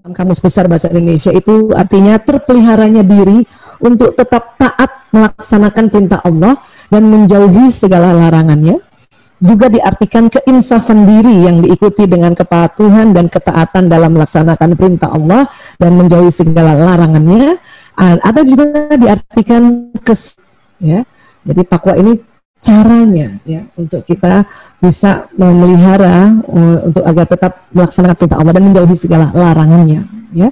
Kamus Besar Bahasa Indonesia itu artinya terpeliharanya diri untuk tetap taat melaksanakan perintah Allah dan menjauhi segala larangannya. Juga diartikan keinsafan diri yang diikuti dengan kepatuhan dan ketaatan dalam melaksanakan perintah Allah dan menjauhi segala larangannya. Ada juga diartikan ya. Jadi takwa ini caranya ya untuk kita bisa memelihara untuk agar tetap melaksanakan perintah Allah dan menjauhi segala larangannya ya.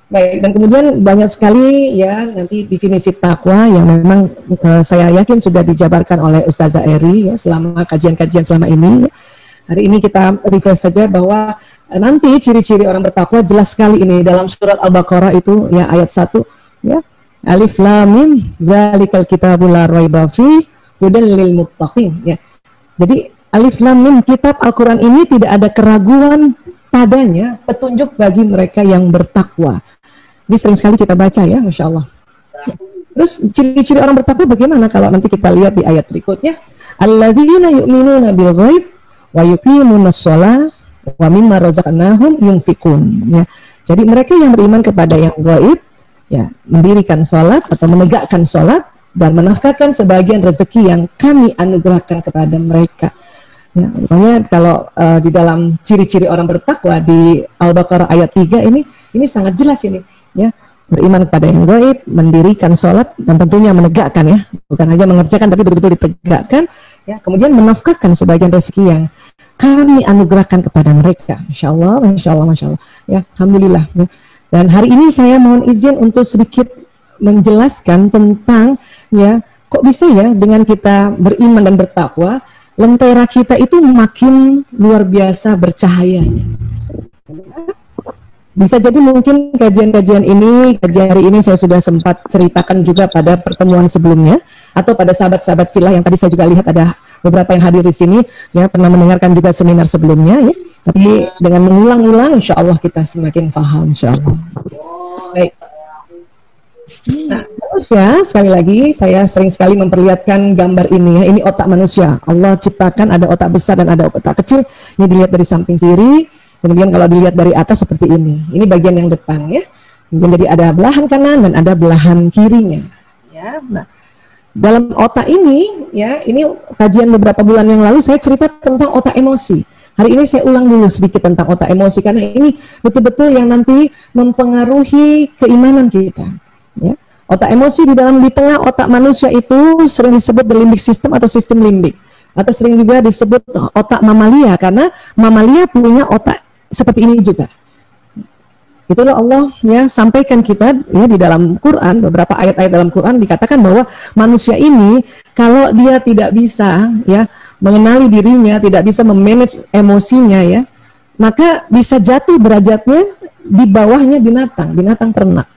Baik, dan kemudian banyak sekali ya nanti definisi takwa yang memang saya yakin sudah dijabarkan oleh Ustazah Eri ya selama kajian-kajian selama ini. Hari ini kita refresh saja bahwa nanti ciri-ciri orang bertakwa jelas sekali ini dalam surat Al-Baqarah itu ya ayat 1 ya. Alif Lam Mim zalikal kitabul la raiba fi hudan lil muttaqin ya. Jadi Alif Lam Mim, kitab Al-Qur'an ini tidak ada keraguan padanya, petunjuk bagi mereka yang bertakwa. Jadi sering sekali kita baca ya, Masya Allah. Ya. Terus ciri-ciri orang bertakwa bagaimana kalau nanti kita lihat di ayat berikutnya? Alladzina yu'minuna bil ghaib wa yuqimunas shalah wa mimma razaqnahum yunfiqun. Ya. Jadi mereka yang beriman kepada yang gaib, ya, mendirikan sholat atau menegakkan sholat dan menafkahkan sebagian rezeki yang kami anugerahkan kepada mereka. Ya, makanya kalau di dalam ciri-ciri orang bertakwa di Al-Baqarah ayat 3 ini sangat jelas ini ya, beriman kepada yang gaib, mendirikan sholat dan tentunya menegakkan ya, bukan hanya mengerjakan tapi betul-betul ditegakkan ya, kemudian menafkahkan sebagian rezeki yang kami anugerahkan kepada mereka. Masya Allah, Masya Allah, Masya Allah ya, Alhamdulillah ya. Dan hari ini saya mohon izin untuk sedikit menjelaskan tentang ya, kok bisa ya dengan kita beriman dan bertakwa lentera kita itu makin luar biasa bercahayanya. Bisa jadi mungkin kajian-kajian ini, kajian hari ini saya sudah sempat ceritakan juga pada pertemuan sebelumnya atau pada sahabat-sahabat filah yang tadi saya juga lihat ada beberapa yang hadir di sini ya, pernah mendengarkan juga seminar sebelumnya ya. Tapi dengan mengulang-ulang insya Allah kita semakin paham insya Allah. Baik. Nah, terus ya sekali lagi saya sering sekali memperlihatkan gambar ini ya, ini otak manusia. Allah ciptakan ada otak besar dan ada otak kecil. Ini dilihat dari samping kiri, kemudian kalau dilihat dari atas seperti ini. Ini bagian yang depan ya. Kemudian jadi ada belahan kanan dan ada belahan kirinya. Ya. Nah, dalam otak ini ya, ini kajian beberapa bulan yang lalu saya cerita tentang otak emosi. Hari ini saya ulang dulu sedikit tentang otak emosi karena ini betul-betul yang nanti mempengaruhi keimanan kita. Ya. Otak emosi di tengah otak manusia itu sering disebut the limbic system atau sistem limbik, atau sering juga disebut otak mamalia karena mamalia punya otak seperti ini juga. Itulah Allah ya sampaikan kita ya di dalam Quran, beberapa ayat-ayat dalam Quran dikatakan bahwa manusia ini kalau dia tidak bisa ya mengenali dirinya, tidak bisa memanage emosinya ya, maka bisa jatuh derajatnya di bawahnya binatang ternak.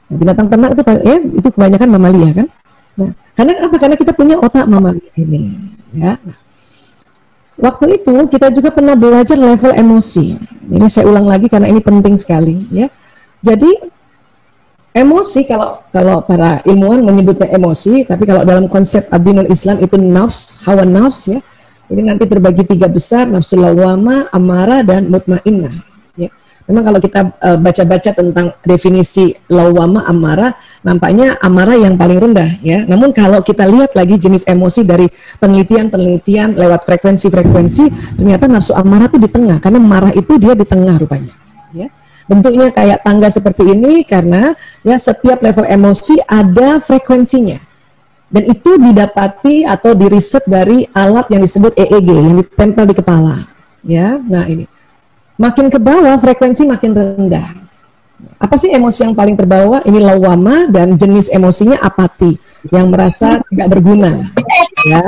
Binatang ternak itu ya itu kebanyakan mamalia kan. Nah, karena apa? Karena kita punya otak mamalia ini ya. Waktu itu kita juga pernah belajar level emosi. Ini saya ulang lagi karena ini penting sekali ya. Jadi emosi kalau para ilmuwan menyebutnya emosi, tapi kalau dalam konsep ad-dinul Islam itu nafs, hawa nafs ya. Ini nanti terbagi 3 besar, nafsul lawwamah, amarah dan mutmainnah ya. Memang kalau kita baca-baca tentang definisi lawwamah, amarah, nampaknya amarah yang paling rendah ya. Namun kalau kita lihat lagi jenis emosi dari penelitian lewat frekuensi, ternyata nafsu amarah itu di tengah, karena marah itu dia di tengah rupanya. Ya. Bentuknya kayak tangga seperti ini karena ya setiap level emosi ada frekuensinya. Dan itu didapati atau diriset dari alat yang disebut EEG yang ditempel di kepala. Ya, nah ini. Makin ke bawah frekuensi makin rendah. Apa sih emosi yang paling terbawa? Ini lawwamah dan jenis emosinya apati, yang merasa tidak berguna. Ya.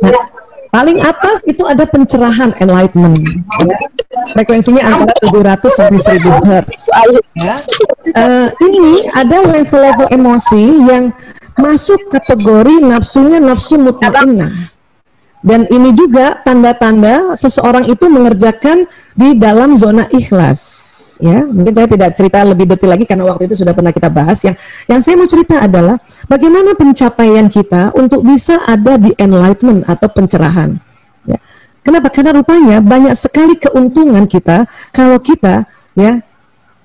Nah, paling atas itu ada pencerahan, enlightenment. Ya. Frekuensinya antara 700 sampai 1000 Hz. Ya. Ini ada level-level emosi yang masuk kategori nafsunya nafsu mutmainnah. Dan ini juga tanda-tanda seseorang itu mengerjakan di dalam zona ikhlas. Ya, mungkin saya tidak cerita lebih detail lagi karena waktu itu sudah pernah kita bahas. Yang saya mau cerita adalah bagaimana pencapaian kita untuk bisa ada di enlightenment atau pencerahan. Ya. Kenapa? Karena rupanya banyak sekali keuntungan kita kalau kita ya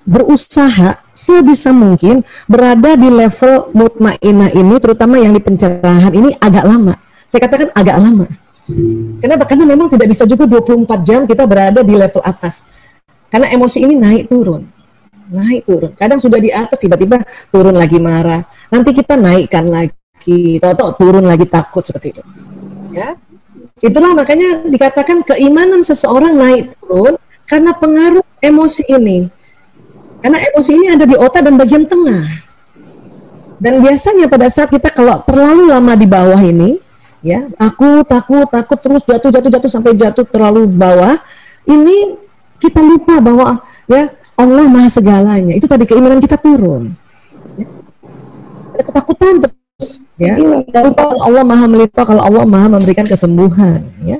berusaha sebisa mungkin berada di level mutmainah ini, terutama yang di pencerahan ini agak lama. Saya katakan agak lama. Kenapa? Karena memang tidak bisa juga 24 jam kita berada di level atas. Karena emosi ini naik turun. Kadang sudah di atas tiba-tiba turun lagi marah. Nanti kita naikkan lagi, tahu-tahu turun lagi takut seperti itu. Ya. Itulah makanya dikatakan keimanan seseorang naik turun karena pengaruh emosi ini. Karena emosi ini ada di otak dan bagian tengah. Dan biasanya pada saat kita kalau terlalu lama di bawah ini, ya takut terus jatuh sampai jatuh terlalu bawah, ini kita lupa bahwa ya Allah Maha segalanya. Itu tadi keimanan kita turun. Ya. Ada ketakutan terus, ya. Dan kalau Allah Maha melimpah, kalau Allah Maha memberikan kesembuhan, ya.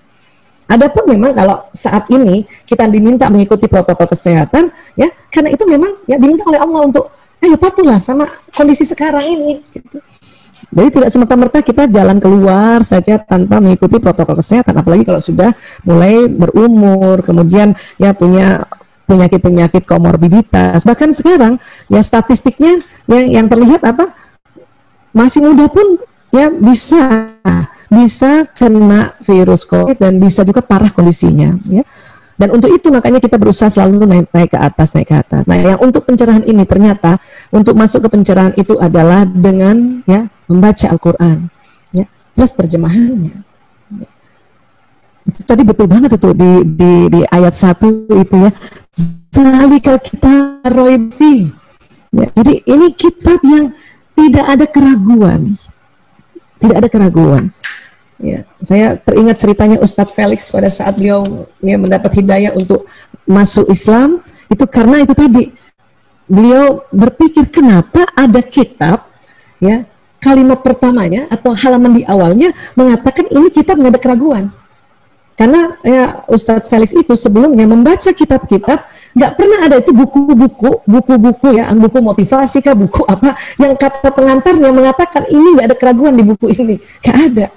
Adapun memang kalau saat ini kita diminta mengikuti protokol kesehatan, ya, karena itu memang ya diminta oleh Allah untuk ayo patuhlah sama kondisi sekarang ini. Gitu. Jadi tidak semerta-merta kita jalan keluar saja tanpa mengikuti protokol kesehatan, apalagi kalau sudah mulai berumur, kemudian ya punya penyakit-penyakit komorbiditas. Bahkan sekarang ya statistiknya yang terlihat apa? Masih muda pun ya bisa kena virus COVID dan bisa juga parah kondisinya, ya. Dan untuk itu makanya kita berusaha selalu naik ke atas. Nah, yang untuk pencerahan ini ternyata untuk masuk ke pencerahan itu adalah dengan ya membaca Al-Qur'an, ya, plus terjemahannya. Itu tadi betul banget itu di ayat 1 itu ya. Zalika kita roibi. Ya, jadi ini kitab yang tidak ada keraguan. Tidak ada keraguan. Ya, saya teringat ceritanya Ustadz Felix pada saat beliau ya, mendapat hidayah untuk masuk Islam, itu karena itu tadi beliau berpikir kenapa ada kitab ya kalimat pertamanya atau halaman di awalnya mengatakan ini kitab nggak ada keraguan. Karena ya, Ustadz Felix itu sebelumnya membaca kitab-kitab, nggak pernah ada itu buku-buku ya, buku motivasi kah, buku apa yang kata pengantarnya mengatakan ini nggak ada keraguan di buku ini, nggak ada.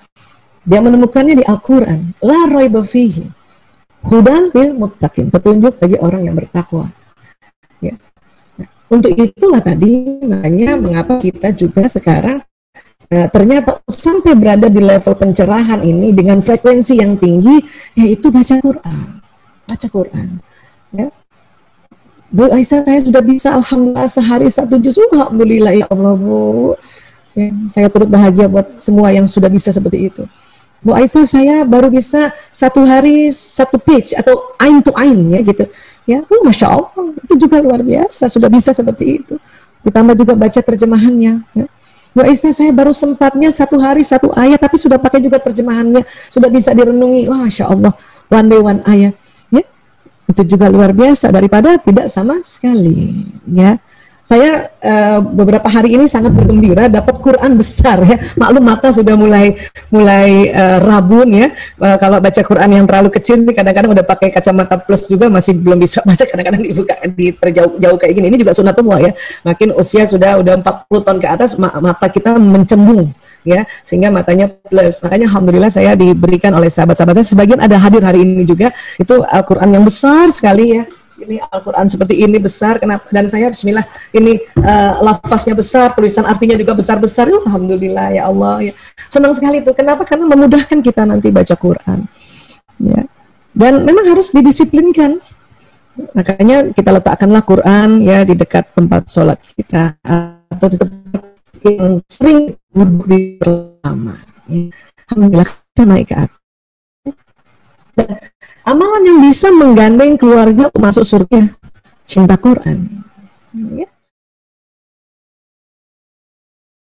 Dia menemukannya di Al-Quran, la raiba fihi, hudan lil muttaqin, petunjuk bagi orang yang bertakwa. Ya. Nah, untuk itulah tadi makanya mengapa kita juga sekarang ternyata sampai berada di level pencerahan ini dengan frekuensi yang tinggi, yaitu baca Quran, ya. Bu Aisyah, saya sudah bisa alhamdulillah sehari 1 juz, alhamdulillah ya Allah Bu, ya, saya turut bahagia buat semua yang sudah bisa seperti itu. Bu Aisyah, saya baru bisa 1 hari 1 page atau ain to ain ya gitu, ya, masya Allah, itu juga luar biasa sudah bisa seperti itu. Ditambah juga baca terjemahannya. Ya. Bu Aisyah, saya baru sempatnya 1 hari 1 ayat, tapi sudah pakai juga terjemahannya, sudah bisa direnungi. Wah, masya Allah, one day one ayat. Ya, itu juga luar biasa daripada tidak sama sekali. Ya. Saya beberapa hari ini sangat bergembira dapat Quran besar ya. Maklum mata sudah mulai rabun ya. Kalau baca Quran yang terlalu kecil nih kadang-kadang udah pakai kacamata plus juga masih belum bisa baca, kadang-kadang dibuka di terjauh kayak gini. Ini juga sunatullah ya. Makin usia udah 40 tahun ke atas mata kita mencembung ya, sehingga matanya plus. Makanya alhamdulillah saya diberikan oleh sahabat-sahabat saya, sebagian ada hadir hari ini juga, itu Al-Quran yang besar sekali ya. Ini Al-Quran seperti ini besar, kenapa? Dan saya bismillah ini lafaznya besar, tulisan artinya juga besar-besar. Alhamdulillah ya Allah ya. Senang sekali itu. Kenapa? Karena memudahkan kita nanti baca Quran. Ya. Dan memang harus didisiplinkan. Makanya kita letakkanlah Quran ya di dekat tempat sholat kita atau di tempat yang sering duduk di pertama. Ya. Alhamdulillah kita naik ke atas. Dan amalan yang bisa menggandeng keluarga masuk surga, cinta Quran. Ya.